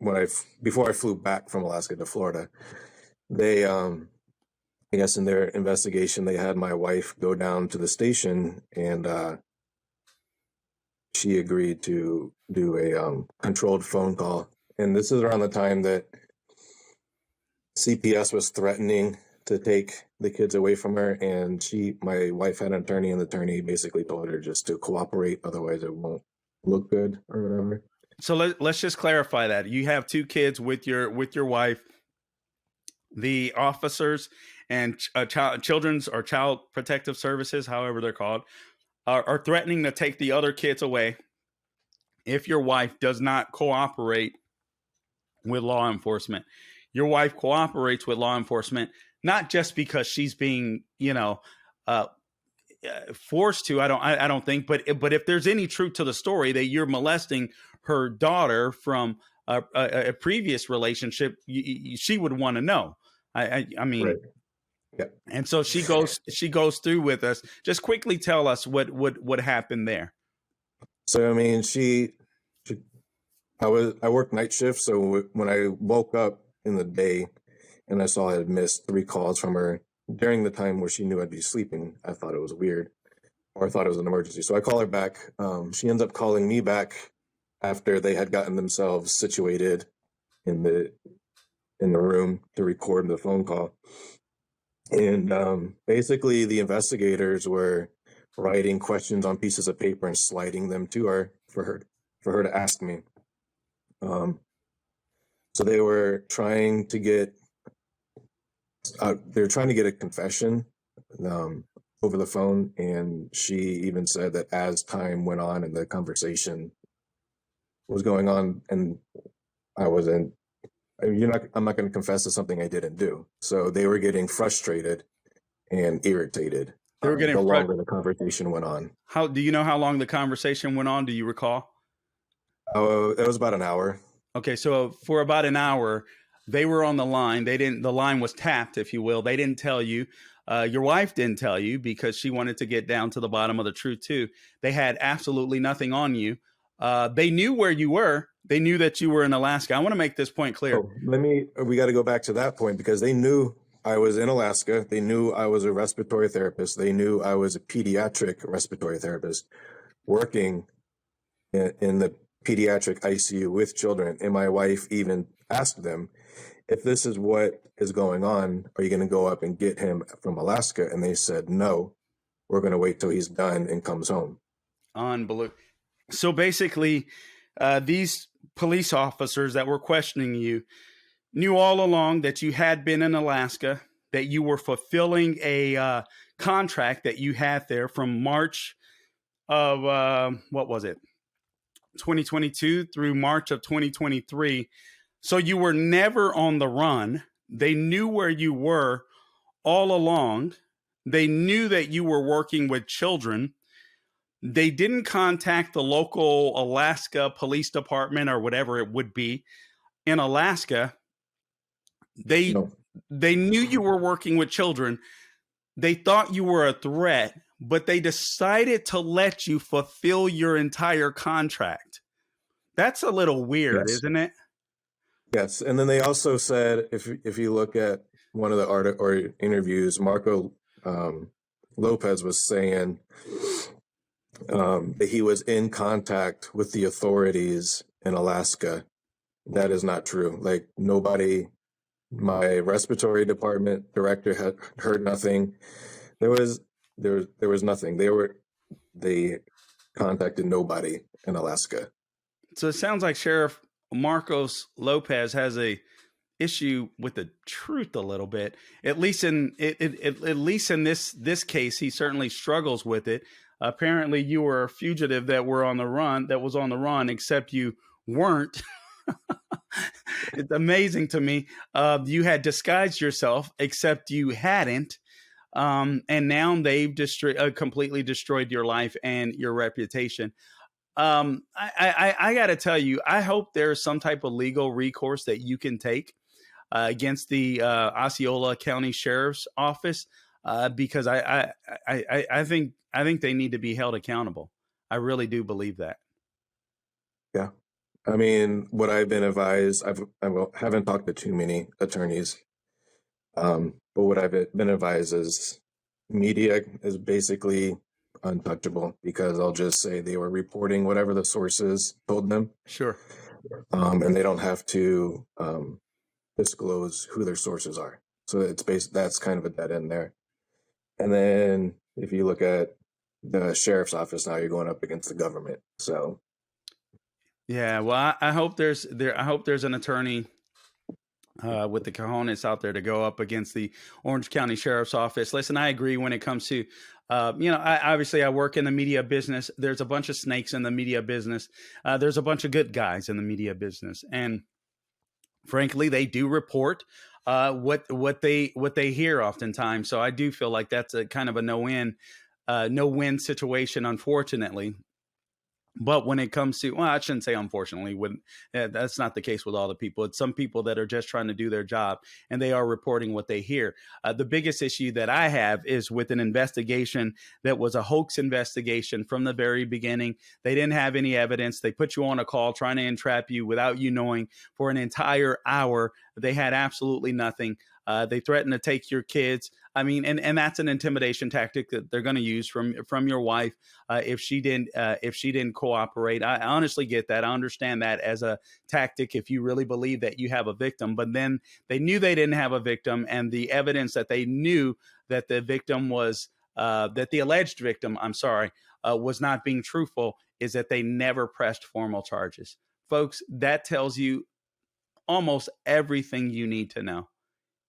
before I flew back from Alaska to Florida, they, I guess in their investigation, they had my wife go down to the station, and she agreed to do a controlled phone call. And this is around the time that CPS was threatening to take the kids away from her. And my wife had an attorney, and the attorney basically told her just to cooperate, otherwise it won't look good or whatever. So let's just clarify that. You have 2 kids with your wife. The officers and children's or child protective services, however they're called, are threatening to take the other kids away if your wife does not cooperate with law enforcement. Your wife cooperates with law enforcement, not just because she's being, forced to. I don't think, but if there's any truth to the story that you're molesting her daughter from a previous relationship, she would want to know. I mean, right. Yeah. And so she goes through with us. Just quickly tell us what happened there. So I mean, I worked night shift, so when I woke up in the day and I saw I had missed 3 calls from her during the time where she knew I'd be sleeping, I thought it was weird, or I thought it was an emergency. So I call her back. She ends up calling me back after they had gotten themselves situated in the room to record the phone call. And basically, the investigators were writing questions on pieces of paper and sliding them to her for her to ask me. So they were trying to get a confession over the phone, and she even said that as time went on and the conversation was going on, and I'm not going to confess to something I didn't do. So they were getting frustrated and irritated. They were getting the longer the conversation went on. How do you know how long the conversation went on? Do you recall? It was about an hour. Okay, so for about an hour, they were on the line. The line was tapped, if you will. They didn't tell you. Your wife didn't tell you because she wanted to get down to the bottom of the truth too. They had absolutely nothing on you. They knew where you were. They knew that you were in Alaska. I want to make this point clear. We got to go back to that point because they knew I was in Alaska. They knew I was a respiratory therapist. They knew I was a pediatric respiratory therapist working in the pediatric ICU with children. And my wife even asked them, if this is what is going on, are you going to go up and get him from Alaska? And they said, no, we're going to wait till he's done and comes home. Unbelievable. So basically, these police officers that were questioning you knew all along that you had been in Alaska, that you were fulfilling a contract that you had there from March of, 2022 through March of 2023. So you were never on the run. They knew where you were all along. They knew that you were working with children. They didn't contact the local Alaska police department or whatever it would be in Alaska. They knew you were working with children. They thought you were a threat, but they decided to let you fulfill your entire contract. That's a little weird, Yes. Isn't it? Yes. And then they also said, if you look at one of the interviews, Marco Lopez was saying that he was in contact with the authorities in Alaska. That is not true. Like nobody, my respiratory department director had heard nothing. There was nothing. They contacted nobody in Alaska. So it sounds like Sheriff Marcos Lopez has a issue with the truth a little bit. At least in this case, he certainly struggles with it. Apparently, you were a fugitive that was on the run, except you weren't. It's amazing to me. You had disguised yourself, except you hadn't. And now they've completely destroyed your life and your reputation. I got to tell you, I hope there's some type of legal recourse that you can take against the Osceola County Sheriff's Office because I think they need to be held accountable. I really do believe that. Yeah. I mean, what I've been advised, I haven't talked to too many attorneys, but what I've been advised is media is basically untouchable because I'll just say they were reporting whatever the sources told them. Sure. And they don't have to disclose who their sources are. So that's kind of a dead end there. And then if you look at the sheriff's office now, you're going up against the government. So yeah, well, I hope there's an attorney with the cojones out there to go up against the Orange County Sheriff's Office. Listen, I agree when it comes to, I work in the media business. There's a bunch of snakes in the media business. There's a bunch of good guys in the media business. And frankly, they do report what they hear oftentimes. So I do feel like that's a kind of a no-win situation, unfortunately. But when it comes to, well, I shouldn't say unfortunately, that's not the case with all the people. It's some people that are just trying to do their job and they are reporting what they hear. The biggest issue that I have is with an investigation that was a hoax investigation from the very beginning. They didn't have any evidence. They put you on a call trying to entrap you without you knowing for an entire hour. They had absolutely nothing. They threatened to take your kids. I mean, and that's an intimidation tactic that they're going to use from your wife if she didn't cooperate. I honestly get that. I understand that as a tactic if you really believe that you have a victim. But then they knew they didn't have a victim, and the evidence that they knew that the victim was that the alleged victim, was not being truthful is that they never pressed formal charges. Folks, that tells you almost everything you need to know.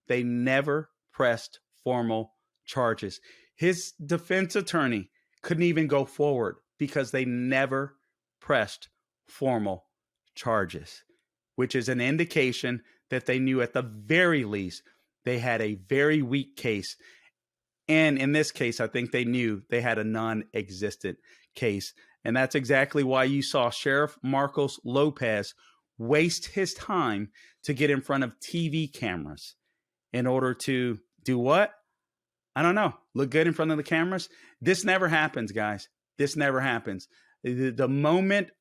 They never pressed formal charges. His defense attorney couldn't even go forward because they never pressed formal charges, which is an indication that they knew at the very least they had a very weak case. And in this case, I think they knew they had a non-existent case. And that's exactly why you saw Sheriff Marcos Lopez waste his time to get in front of TV cameras in order to do what? I don't know. Look good in front of the cameras. This never happens, guys. This never happens. The moment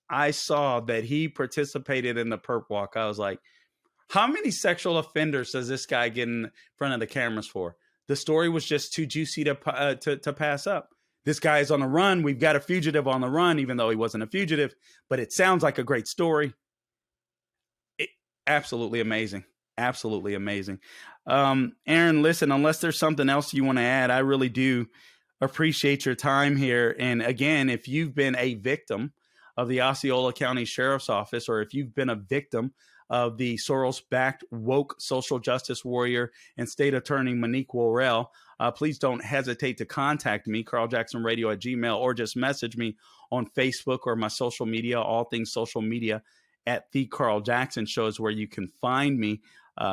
I saw that he participated in the perp walk, I was like, how many sexual offenders does this guy get in front of the cameras for? The story was just too juicy to pass up. This guy is on the run. We've got a fugitive on the run, even though he wasn't a fugitive, but it sounds like a great story. Absolutely amazing. Absolutely amazing. Aaron, listen, unless there's something else you want to add, I really do appreciate your time here. And again, if you've been a victim of the Osceola County Sheriff's Office, or if you've been a victim of the Soros-backed woke social justice warrior and state attorney Monique Worrell, please don't hesitate to contact me, carljacksonradio@gmail.com, or just message me on Facebook or my social media, all things social media at The Carl Jackson Show is where you can find me.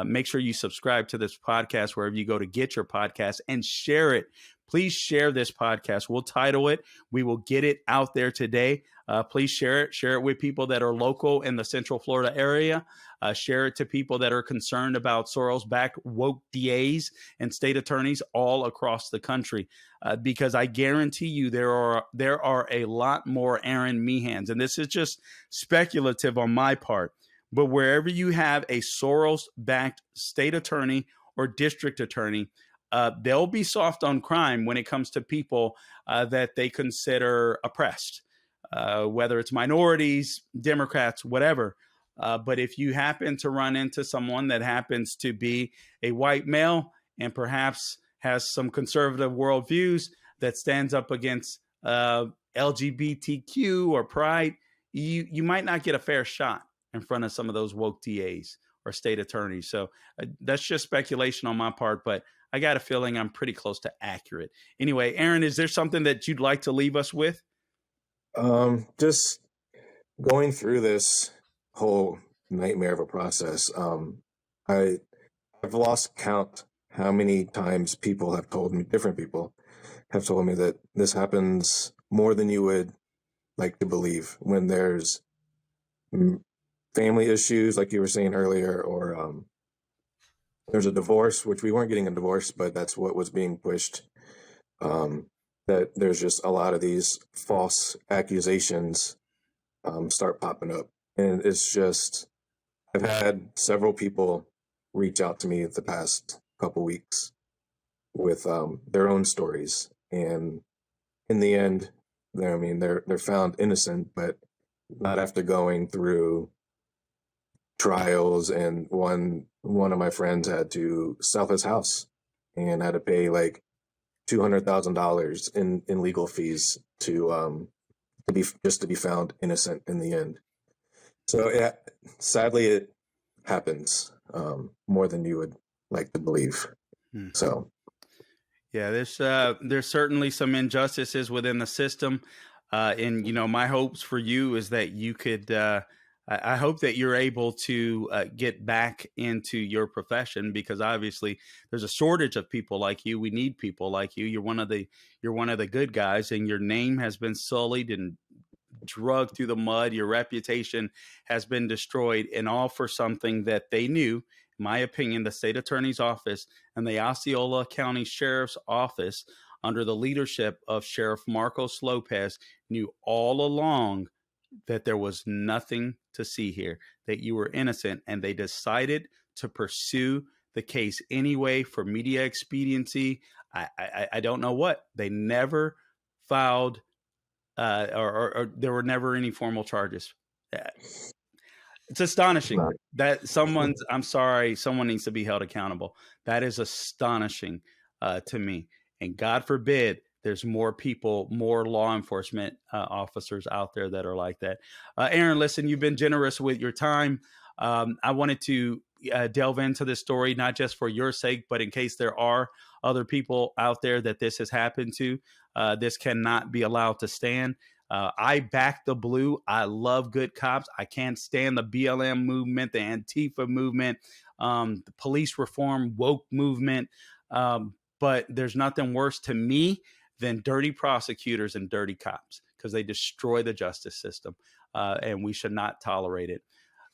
Make sure you subscribe to this podcast wherever you go to get your podcast and share it. Please share this podcast. We'll title it. We will get it out there today. Please share it. Share it with people that are local in the Central Florida area. Share it to people that are concerned about Soros-backed woke DAs and state attorneys all across the country. Because I guarantee you there are a lot more Aaron Meehans. And this is just speculative on my part. But wherever you have a Soros-backed state attorney or district attorney, they'll be soft on crime when it comes to people that they consider oppressed, whether it's minorities, Democrats, whatever. But if you happen to run into someone that happens to be a white male and perhaps has some conservative worldviews that stands up against LGBTQ or pride, you might not get a fair shot in front of some of those woke DAs or state attorneys. So that's just speculation on my part, but I got a feeling I'm pretty close to accurate. Anyway, Aaron, is there something that you'd like to leave us with? Just going through this whole nightmare of a process. I've lost count how many times different people have told me that this happens more than you would like to believe when there's family issues, like you were saying earlier, or there's a divorce, which we weren't getting a divorce, but that's what was being pushed. That there's just a lot of these false accusations start popping up. And it's just, I've had several people reach out to me the past couple weeks with their own stories. And in the end, they're found innocent, but not after going through trials. And one of my friends had to sell his house and had to pay like $200,000 in legal fees to be found innocent in the end. So yeah, sadly it happens more than you would like to believe. So yeah, there's certainly some injustices within the system. And my hopes for you is that you could I hope that you're able to get back into your profession, because obviously there's a shortage of people like you. We need people like you. You're one of the good guys, and your name has been sullied and dragged through the mud. Your reputation has been destroyed, and all for something that they knew. In my opinion, the state attorney's office and the Osceola County Sheriff's Office, under the leadership of Sheriff Marcos Lopez, knew all along that there was nothing to see here, that you were innocent, and they decided to pursue the case anyway for media expediency. I don't know what. They never filed or there were never any formal charges. It's astonishing that I'm sorry, someone needs to be held accountable. That is astonishing to me. And God forbid there's more people, more law enforcement officers out there that are like that. Aaron, listen, you've been generous with your time. I wanted to delve into this story, not just for your sake, but in case there are other people out there that this has happened to. This cannot be allowed to stand. I back the blue. I love good cops. I can't stand the BLM movement, the Antifa movement, the police reform, woke movement. But there's nothing worse to me than dirty prosecutors and dirty cops, because they destroy the justice system, and we should not tolerate it.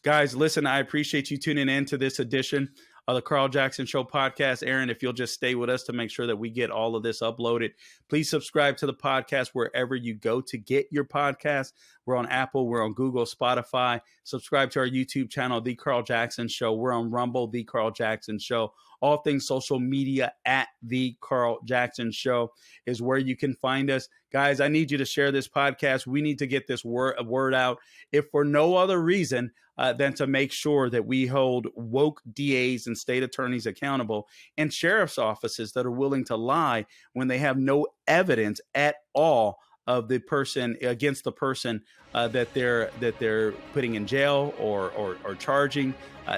Guys, listen, I appreciate you tuning in to this edition of the Carl Jackson Show podcast. Aaron, if you'll just stay with us to make sure that we get all of this uploaded, please subscribe to the podcast wherever you go to get your podcast. We're on Apple, we're on Google, Spotify. Subscribe to our YouTube channel, The Carl Jackson Show. We're on Rumble, The Carl Jackson Show. All things social media at The Carl Jackson Show is where you can find us. Guys, I need you to share this podcast. We need to get this word out, if for no other reason than to make sure that we hold woke DAs and state attorneys accountable, and sheriff's offices that are willing to lie when they have no evidence at all of the person against the person that they're putting in jail or charging.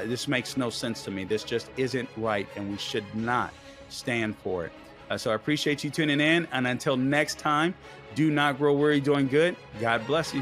This makes no sense to me. This just isn't right, and we should not stand for it. So I appreciate you tuning in, and until next time, do not grow weary doing good. God bless you.